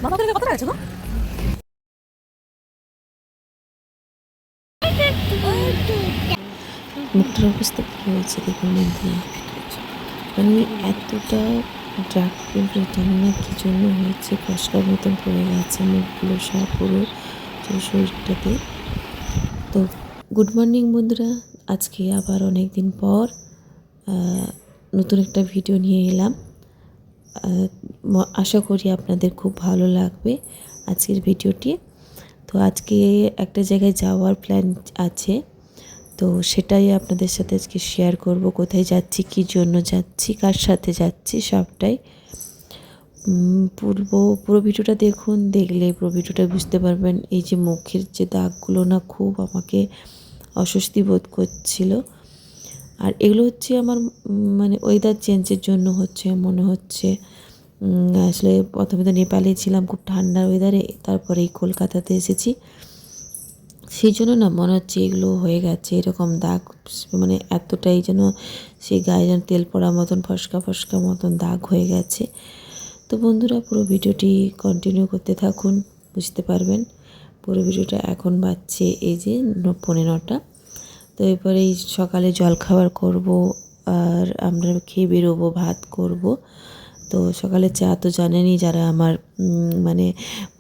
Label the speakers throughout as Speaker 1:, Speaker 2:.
Speaker 1: মুখটার অবস্থা কী হয়েছে দেখুন বন্ধুরা, মানে এতটা ড্রাগ পিম্পল জানি না কী জন্য হয়েছে, ফসকার মতন পড়ে গেছে মুখগুলো সব পুরো শরীরটাতে। তো গুড মর্নিং বন্ধুরা, আজকে আবার অনেক দিন পর নতুন একটা ভিডিও নিয়ে এলাম। আশা করি আপনাদের খুব ভালো লাগবে আজকের ভিডিওটি। তো আজকে একটা জায়গায় যাওয়ার প্ল্যান আছে, তো সেটাই আপনাদের সাথে আজকে শেয়ার করব। কোথায় যাচ্ছি, কী জন্য যাচ্ছি, কার সাথে যাচ্ছি, সবটাই পুরো ভিডিওটা দেখুন। দেখলে পুরো ভিডিওটা বুঝতে পারবেন। এই যে মুখের যে দাগগুলো না, খুব আমাকে অস্বস্তি বোধ করছিল। আর এগুলো হচ্ছে আমার মানে ওয়েদার চেঞ্জের জন্য হচ্ছে মনে হচ্ছে। আসলে প্রথমে তো নেপালে ছিলাম খুব ঠান্ডার ওয়েদারে, তারপরে এই কলকাতাতে এসেছি, সেই জন্য না মনে হচ্ছে এগুলো হয়ে গেছে এরকম দাগ, মানে এতটাই যেন সেই গায়ে যেন তেল পড়ার মতন ফসকা ফসকা মতন দাগ হয়ে গেছে। তো বন্ধুরা পুরো ভিডিওটি কন্টিনিউ করতে থাকুন, বুঝতে পারবেন। পুরো ভিডিওটা এখন বাজছে এই যে 9:45। তো এরপরে এই সকালে জলখাবার করব, আর আমরা খেয়ে বেরোবো, ভাত করব। তো সকালে চা তো জানেনই যারা আমার মানে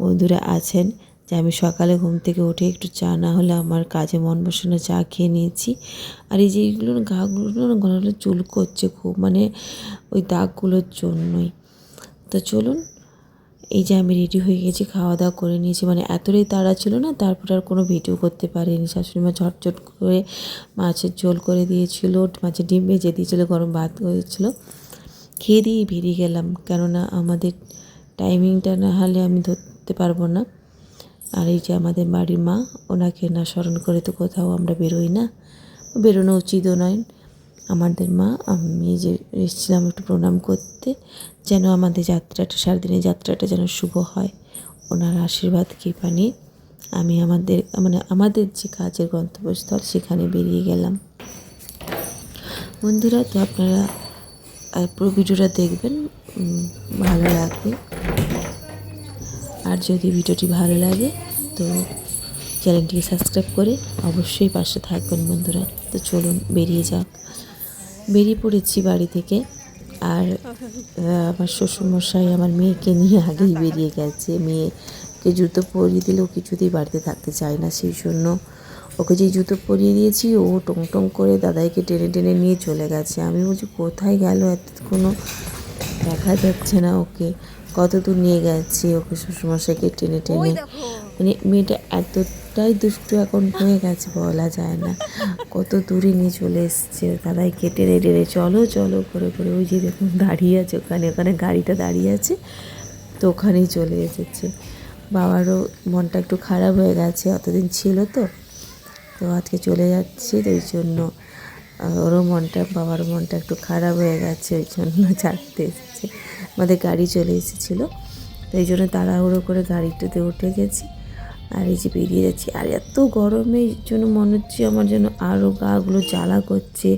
Speaker 1: বন্ধুরা আছেন, যে আমি সকালে ঘুম থেকে উঠে একটু চা না হলে আমার কাজে মন বসে না। চা খেয়ে নিয়েছি। আর এই যে এইগুলো গাগুলো গলাগুলো চুল করছে খুব, মানে ওই দাগগুলোর জন্যই। তো চলুন, এই যে আমি রেডি হয়ে গেছি, খাওয়া দাওয়া করে নিয়েছি, মানে এতটাই তাড়া ছিল না, তারপর আর কোনো ভিডিও করতে পারিনি। শাশুড়িমা ঝটঝট করে মাছের ঝোল করে দিয়েছিল, মাছের ডিম ভেজে দিয়েছিল, গরম ভাত হয়েছিল, খেয়ে দিয়ে বেরিয়ে গেলাম। কেননা আমাদের টাইমিংটা না হলে আমি ধরতে পারবো না। আর এই যে আমাদের বাড়ির মা, ওনাকে না স্মরণ করে তো কোথাও আমরা বেরোই না, বেরোনো উচিতও নয়। আমাদের মা, আমি যে এসেছিলাম একটু প্রণাম করতে, যেন আমাদের যাত্রাটা, সারাদিনের যাত্রাটা যেন শুভ হয়। ওনার আশীর্বাদ কৃপা নিয়ে আমি আমাদের যে কাজের গন্তব্যস্থল সেখানে বেরিয়ে গেলাম। বন্ধুরা, তো আপনারা পুরো ভিডিওটা দেখবেন, ভালো লাগবে। আর যদি ভিডিওটি ভালো লাগে তো চ্যানেলটিকে সাবস্ক্রাইব করে অবশ্যই পাশে থাকবেন বন্ধুরা। তো চলুন বেরিয়ে পড়েছি বাড়ি থেকে। আর আমার শ্বশুরমশাই আমার মেয়েকে নিয়ে আগেই বেরিয়ে গেছে। মেয়েকে জুতো পরিয়ে দিলেও কিছুতেই বাড়িতে থাকতে চায় না, সেই জন্য ওকে যে জুতো পরিয়ে দিয়েছি ও টং টং করে দাদাইকে টেনে টেনে নিয়ে চলে গেছে। আমি বলছি কোথায় গেল, এতক্ষণও দেখা যাচ্ছে না ওকে, কত দূর নিয়ে গেছে ওকে শ্বশুরমশাইকে টেনে টেনে। মানে মেয়েটা এতটাই দুষ্টু এখন হয়ে গেছে বলা যায় না, কত দূরে নিয়ে চলে এসছে দাদাইকে টেনে টেনে, চলো চলো করে করে। ওই যে দেখুন দাঁড়িয়ে আছে ওখানে গাড়িটা দাঁড়িয়ে আছে, তো ওখানেই চলে এসেছে। বাবারও মনটা একটু খারাপ হয়ে গেছে, অতদিন ছিল তো আজকে চলে যাচ্ছে, তো ওই জন্য বাবারও মনটা একটু খারাপ হয়ে গেছে, ওই জন্য ছাড়তে এসেছে। আমাদের গাড়ি চলে এসেছিলো, তো এই জন্য তাড়াহুড়ো করে গাড়িটাতে উঠে গেছি। আর এই যে বেরিয়ে যাচ্ছি। আর এত গরমের জন্য মনে হচ্ছে আমার যেন আরও গাগুলো জ্বালা করছে,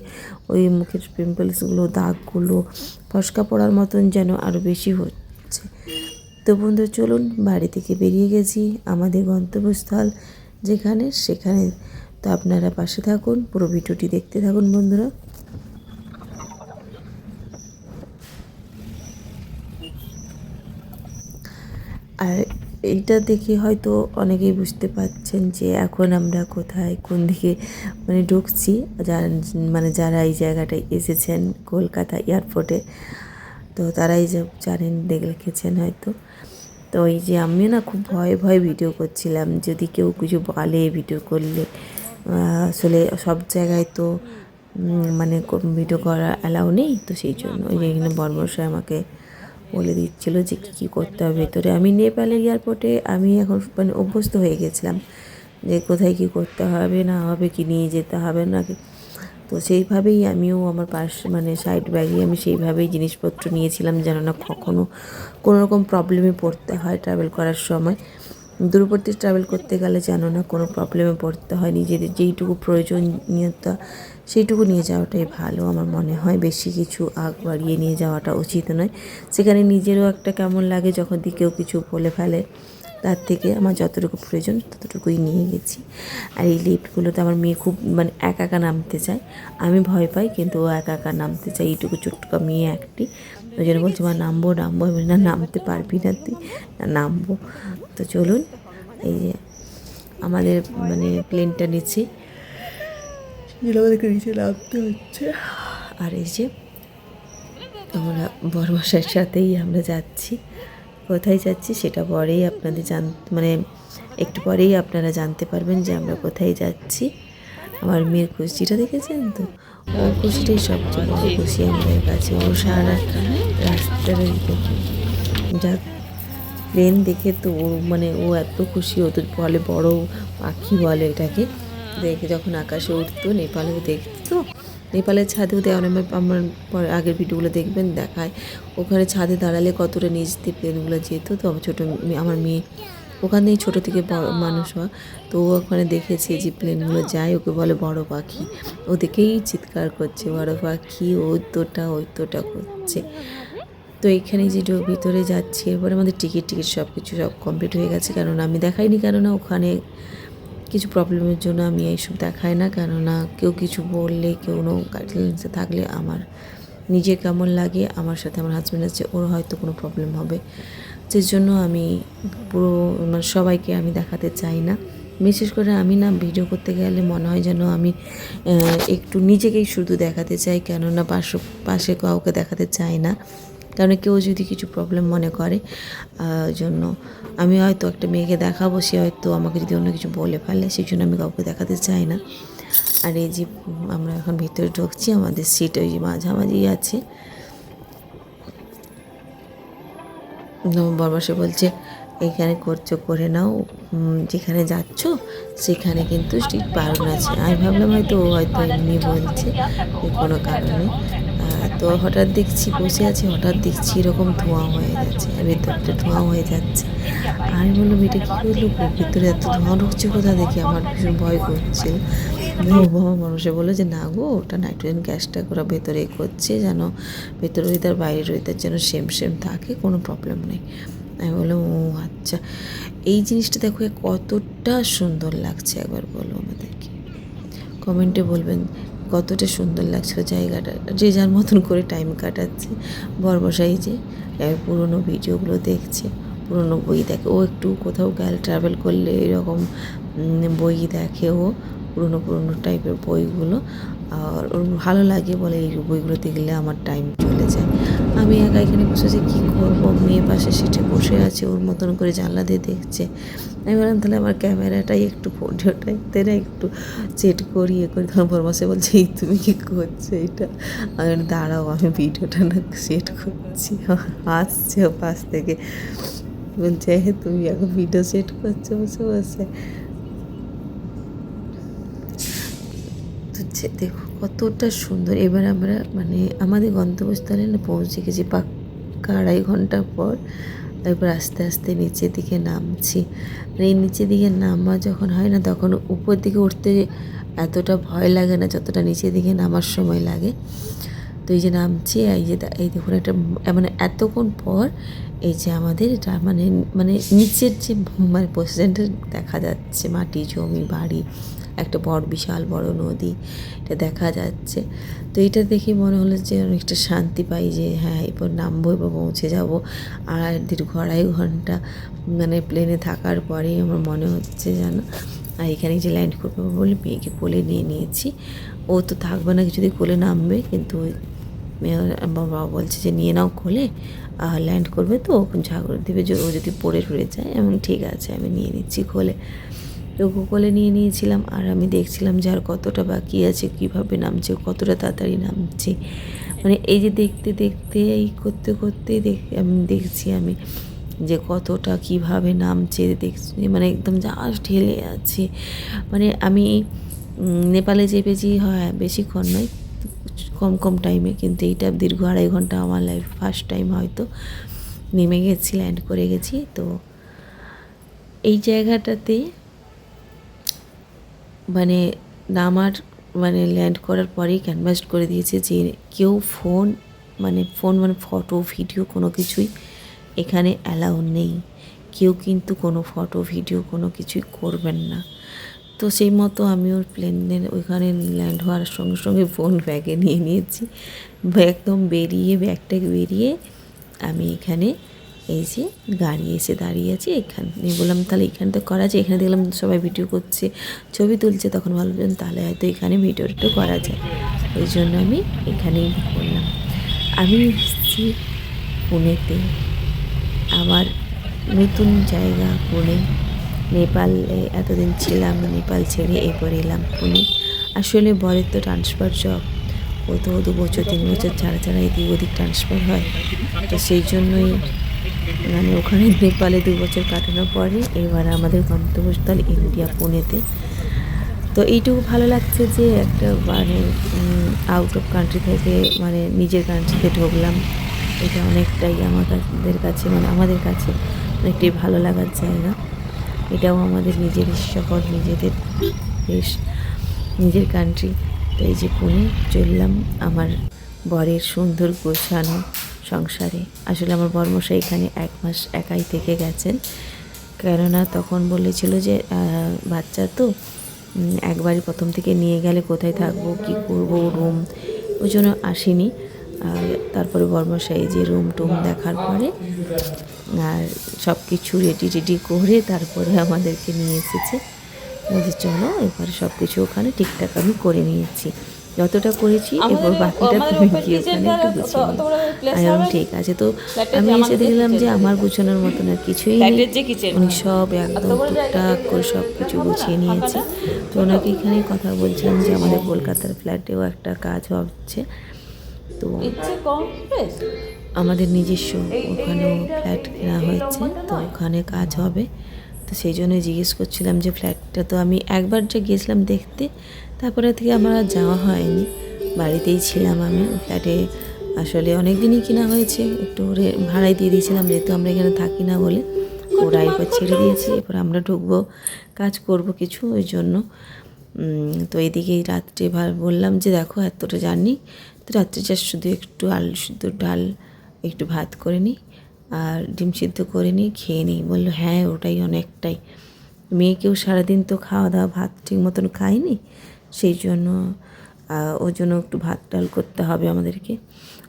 Speaker 1: ওই মুখের পিম্পলসগুলো, দাগগুলো ফসকা পড়ার মতন যেন আরও বেশি হচ্ছে। তো বন্ধু চলুন, বাড়ি থেকে বেরিয়ে গেছি আমাদের গন্তব্যস্থল সেখানে। তো আপনারা পাশে থাকুন, পুরো ভিডিওটি দেখতে থাকুন বন্ধুরা। আর এইটা দেখে হয়তো অনেকেই বুঝতে পারছেন যে এখন আমরা কোথায়, কোন দিকে মানে ঢুকছি। যারা এই জায়গাটায় এসেছেন কলকাতা এয়ারপোর্টে, তো তারাই জানেন, দেখেছেন হয়তো। তো এই যে আমিও না খুব ভয়ে ভয়ে ভিডিও করছিলাম, যদি কেউ কিছু বলে ভিডিও করলে। আসলে সব জায়গায় তো মানে ভিডিও করা অ্যালাউ নেই, তো সেই জন্য ওই যে এখানে বর্মশাই আমাকে বলে দিচ্ছিলো যে কী করতে হবে ভেতরে। আমি নেপালের এয়ারপোর্টে আমি এখন মানে অভ্যস্ত হয়ে গেছিলাম যে কোথায় কী করতে হবে না হবে, কি নিয়ে যেতে হবে না। তো সেইভাবেই আমিও আমার সাইড ব্যাগে আমি সেইভাবেই জিনিসপত্র নিয়েছিলাম, যেন না কখনও কোনো রকম প্রবলেমে পড়তে হয় ট্রাভেল করার সময়। দূরবর্তী ট্রাভেল করতে গেলে যেন না কোনো প্রবলেমে পড়তে হয়, নিজেদের যেইটুকু প্রয়োজনীয়তা সেইটুকু নিয়ে যাওয়াটাই ভালো আমার মনে হয়। বেশি কিছু আগ বাড়িয়ে নিয়ে যাওয়াটা উচিত নয়। সেখানে নিজেরও একটা কেমন লাগে যখন কেউ কিছু বলে ফেলে, তার থেকে আমার যতটুকু প্রয়োজন ততটুকুই নিয়ে গেছি। আর এই লিফটগুলোতে আমার মেয়ে খুব মানে একা একা নামতে চায়, আমি ভয় পাই, কিন্তু ও একা একা নামতে চাই। এইটুকু ছোট্টকা মেয়ে একটি, ওই জন্য বলছে মা নামবো নামবো, আমি বলি না নামতে পারবি না তুই, না নামবো। তো চলুন, এই যে আমাদের মানে প্লেনটা নিচ্ছি, আমাদেরকে নিচে নামতে হচ্ছে। আর এই যে আমরা বড়মশাইয়ের সাথেই আমরা যাচ্ছি, কোথায় যাচ্ছি সেটা পরেই আপনাদের মানে একটু পরেই আপনারা জানতে পারবেন যে আমরা কোথায় যাচ্ছি। আমার মেয়ের খুশিটা দেখেছেন তো, ও খুশিটাই সবচেয়ে বড় খুশি আমাদের কাছে। ও সারা রাস্তাটা যা প্লেন দেখে তো ও মানে ও এত খুশি, ও তো বলে বড় পাখি বলে এটাকে, দেখে যখন আকাশে উঠতো নেপালেও দেখতো। নেপালের ছাদেও আমার আগের ভিডিওগুলো দেখবেন দেখায়, ওখানে ছাদে দাঁড়ালে কতটা নিচ দিয়ে প্লেনগুলো যেত। তো ছোটো আমার মেয়ে ওখানেই ছোটো থেকে বড় মানুষ হওয়া, তো ও ওখানে দেখেছে যে প্লেনগুলো যায়, ওকে বলে বড় পাখি, ও দেখেই চিৎকার করছে বড় পাখি, ওই তোটা করছে। তো এইখানে যে ভিতরে যাচ্ছি, এরপরে আমাদের টিকিট সব কিছু সব কমপ্লিট হয়ে গেছে। কেননা আমি দেখাইনি, কেননা ওখানে কিছু প্রবলেমের জন্য আমি এইসব দেখাই না। কেননা কেউ কিছু বললে, কেউ গাইডলাইন্সে থাকলে আমার নিজের কেমন লাগে, আমার সাথে আমার হাজব্যান্ড আছে, ওর হয়তো কোনো প্রবলেম হবে, যে জন্য আমি পুরো মানে সবাইকে আমি দেখাতে চাই না। বিশেষ করে আমি না ভিডিও করতে গেলে মনে হয় যেন আমি একটু নিজেকেই শুধু দেখাতে চাই, কেননা পাশে কাউকে দেখাতে চাই না। কারণ কেউ যদি কিছু প্রবলেম মনে করে জন্য আমি হয়তো একটা মেয়েকে দেখাবো, সে হয়তো আমাকে যদি অন্য কিছু বলে ফেলে, সেই জন্য আমি কাউকে দেখাতে চাই না। আর এই যে আমরা এখন ভিতরে ঢুকছি, আমাদের সিট ওই যে মাঝামাঝি আছে। বরমাসে বলছে এইখানে করছো করে নাও, যেখানে যাচ্ছ সেখানে কিন্তু স্ট্রিট বারণ আছে। আমি ভাবলাম হয়তো ও হয়তো এমনি বলছে কোনো কারণে। তো হঠাৎ দেখছি বসে আছি, হঠাৎ দেখছি এরকম ধোঁয়া হয়ে যাচ্ছে, ভেতরটা ধোঁয়া হয়ে যাচ্ছে। আমি বললাম এটা কী করলো, ভিতরে এত ধোঁয়া ঢুকছে কোথা দেখি, আমার ভীষণ ভয় করছিল। মানুষে বললো যে না গো, ওটা নাইট্রোজেন গ্যাসটা ওরা ভেতরে করছে, যেন ভেতরের ওয়েদার বাইরের ওয়েদার যেন সেম থাকে, কোনো প্রবলেম নেই। আমি বললাম ও আচ্ছা। এই জিনিসটা দেখো কতটা সুন্দর লাগছে, একবার বলো আমাদেরকে, কমেন্টে বলবেন কতটা সুন্দর লাগছিল জায়গাটা। যে যার মতন করে টাইম কাটাচ্ছে। বরমশাই যে পুরোনো ভিডিওগুলো দেখছে, পুরোনো বই দেখে, ও একটু কোথাও গেলে ট্রাভেল করলে এরকম বই দেখে, ও পুরোনো টাইপের বইগুলো, আর ওর ভালো লাগে, বলে এই বইগুলো দেখলে আমার টাইম চলে যায়। আমি একা এখানে বসেছি, কী করবো, মেয়ে পাশে সিটে বসে আছে, ওর মতন করে জানলা দিয়ে দেখছে। আমি বললাম তাহলে আমার ক্যামেরাটাই একটু ফটোটাইতে না একটু সেট করি করি। তখন বরমাসে বলছে এই তুমি কী করছো এটা, আমি দাঁড়াও আমি ভিডিওটা না সেট করছি। আসছে ও পাশ থেকে, বলছে তুমি এখন ভিডিও সেট করছো বসে বসে। দেখো কতটা সুন্দর। এবার আমরা মানে আমাদের গন্তব্যস্থলে না পৌঁছে গেছি পাক্কা 2.5 ঘন্টা পর। এবার আস্তে আস্তে নিচের দিকে নামছি। মানে এই নিচের দিকে নামা যখন হয় না, তখন উপর দিকে উঠতে এতটা ভয় লাগে না যতটা নিচের দিকে নামার সময় লাগে। তো এই যে নামছি, এই দেখুন একটা মানে এতক্ষণ পর এই যে আমাদের এটা মানে মানে নিচের যে মানে পজিশনটা দেখা যাচ্ছে, মাটি জমি বাড়ি, একটা বিশাল বড় নদী, এটা দেখা যাচ্ছে। তো এটা দেখে মনে হলো যে অনেকটা শান্তি পাই, যে হ্যাঁ এরপর নামবো, এবার পৌঁছে যাবো। আর দীর্ঘ 2.5 ঘন্টা মানে প্লেনে থাকার পরেই আমার মনে হচ্ছে যেন আর এখানে যে ল্যান্ড করবো বলে মেয়েকে কোলে নিয়ে নিয়েছি। ও তো থাকবে না, কিছুদিন কোলে নামবে, কিন্তু বাবা বলছে যে নিয়ে নাও কোলে, ল্যান্ড করবে তো ঝাগড় দেবে, ও যদি পড়ে যায়। এমন ঠিক আছে, আমি নিয়ে নিচ্ছি কোলে। তো কোলে নিয়ে নিয়েছিলাম, আর আমি দেখছিলাম যে আর কতটা বাকি আছে, কীভাবে নামছে, কতটা তাড়াতাড়ি নামছে। মানে এই যে দেখতে এই করতে আমি দেখছি আমি যে কতটা কীভাবে নামছে দেখছি, মানে একদম জাস্ট ঢেলে আছে। মানে আমি নেপালে চেপেছি, হয় বেশিক্ষণ নয়, কম টাইমে, কিন্তু এইটা দীর্ঘ 2.5 ঘন্টা আমার লাইফ ফার্স্ট টাইম হয়তো নেমে গেছি, ল্যান্ড করে গেছি। তো এই জায়গাটাতে মানে নামার মানে ল্যান্ড করার পরেই ক্যানভাস করে দিয়েছে যে কেউ ফোন মানে ফটো ভিডিও কোনো কিছুই এখানে অ্যালাউ নেই, কেউ কিন্তু কোনো ফটো ভিডিও কোনো কিছুই করবেন না। তো সেই মতো আমিও প্লেনের ওইখানে ল্যান্ড হওয়ার সঙ্গে সঙ্গে ফোন ব্যাগে নিয়ে নিয়েছি, একদম ব্যাগটা বেরিয়ে আমি এখানে এই যে গাড়ি এসে দাঁড়িয়ে আছে এখানে, বললাম তাহলে এখানে তো করা যায়, এখানে দেখলাম সবাই ভিডিও করছে ছবি তুলছে, তখন ভাবলাম তাহলে হয়তো এখানে ভিডিওটা করা যায়, ওই জন্য আমি এখানেই করলাম। আমি এসেছি পুনেতে, আমার নতুন জায়গা পুনে, নেপালে এতদিন ছিলাম, নেপাল ছেড়ে এরপরে এলাম পুনে। আসলে বরের তো ট্রান্সফার জব, ও তো 2 বছর 3 বছর ছাড়া এদিক ওদিক ট্রান্সফার হয়, তো সেই জন্যই মানে ওখানে নেপালে 2 বছর কাটানোর পরে এবার আমাদের গন্তব্যস্থল ইন্ডিয়া পুনেতে। তো এইটুকু ভালো লাগছে যে একটা মানে আউট অফ কান্ট্রি থেকে মানে নিজের কান্ট্রিতে ঢুকলাম, এটা অনেকটাই আমাদের কাছে মানে আমাদের কাছে অনেকটাই ভালো লাগার জায়গা। এটাও আমাদের নিজের শহর, নিজেদের দেশ, নিজের কান্ট্রি। তো এই যে পুনে চললাম আমার বরের সুন্দর গোছানো সংসারে। আসলে আমার বরমশাই এখানে 1 মাস একাই থেকে গেছেন, কেননা তখন বলেছিল যে বাচ্চা তো একবারই প্রথম থেকে নিয়ে গেলে কোথায় থাকবো কী করবো রুম, ওই জন্য আসিনি। আর তারপরে বরমশাই যে রুম টুম দেখার পরে আর সব কিছু রেডি করে তারপরে আমাদেরকে নিয়ে এসেছে, যে চলো এবার সব কিছু ওখানে ঠিকঠাক আমি করে নিয়েছি, যতটা করেছি এবার বাকিটা তুমি গিয়ে ওখানে একটু গুছিয়ে নিই। আর ঠিক আছে। তো আমি এসে দেখলাম যে আমার গুছানোর মতন আর কিছুই নেই, উনি সব একদম টুকটাক করে সব কিছু গুছিয়ে নিয়েছে। তো ওনাকে এখানে কথা বলছিলাম যে আমাদের কলকাতার ফ্ল্যাটেও একটা কাজ হচ্ছে, তো আমাদের নিজস্ব ওখানেও ফ্ল্যাট কেনা হয়েছে, তো ওখানে কাজ হবে। তো সেই জন্য জিজ্ঞেস করছিলাম যে ফ্ল্যাটটা তো আমি একবার যে গিয়েছিলাম দেখতে, তারপরে থেকে আমার আর যাওয়া হয়নি, বাড়িতেই ছিলাম আমি। ফ্ল্যাটে আসলে অনেক দিনই কেনা হয়েছে, একটু ভাড়ায় দিয়ে দিয়েছিলাম যেহেতু আমরা এখানে থাকি না বলে, ওরা এবার ছেড়ে দিয়েছি, এবার আমরা ঢুকবো কাজ করব কিছু, ওই জন্য। তো এদিকেই রাত্রে বললাম যে দেখো এতটা জার্নি, তো রাত্রে যা শুধু একটু আলু সিদ্ধ ডাল একটু ভাত করে নিই আর ডিম সিদ্ধ করে নিই, খেয়ে নিই। বললো হ্যাঁ ওটাই অনেকটাই, মেয়েকেও সারাদিন তো খাওয়া দাওয়া ভাত ঠিক মতন খায়নি, সেই জন্য ওর জন্য একটু ভাত ডাল করতে হবে আমাদেরকে।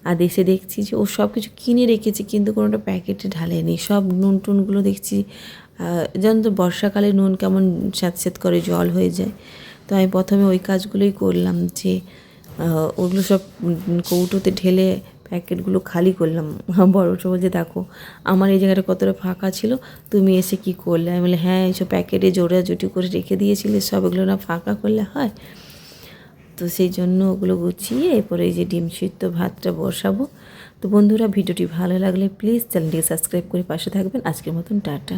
Speaker 1: আর এসে দেখছি যে ও সব কিছু কিনে রেখেছে কিন্তু কোনোটা প্যাকেটে ঢালেনি, সব নুন টুনগুলো দেখছি যেমন তো বর্ষাকালে নুন কেমন স্যাঁতস্যাঁত করে জল হয়ে যায়, তো আমি প্রথমে ওই কাজগুলোই করলাম, যে ওগুলো সব কৌটোতে ঢেলে প্যাকেটগুলো খালি করলাম। বড়টা বলছে দেখো আমার এই জায়গাটা কতটা ফাঁকা ছিল, তুমি এসে কি করলে? আমি বলি হ্যাঁ এইসব প্যাকেটে জোড়াজুটি করে রেখে দিয়েছিলে, সব এগুলো না ফাঁকা করলে হয়, তো সেই জন্য ওগুলো গুছিয়ে এরপরে এই যে ডিম সিদ্ধ ভাতটা বসাবো। তো বন্ধুরা ভিডিওটি ভালো লাগলে প্লিজ চ্যানেলটিকে সাবস্ক্রাইব করে পাশে থাকবেন। আজকের মতন টাটা।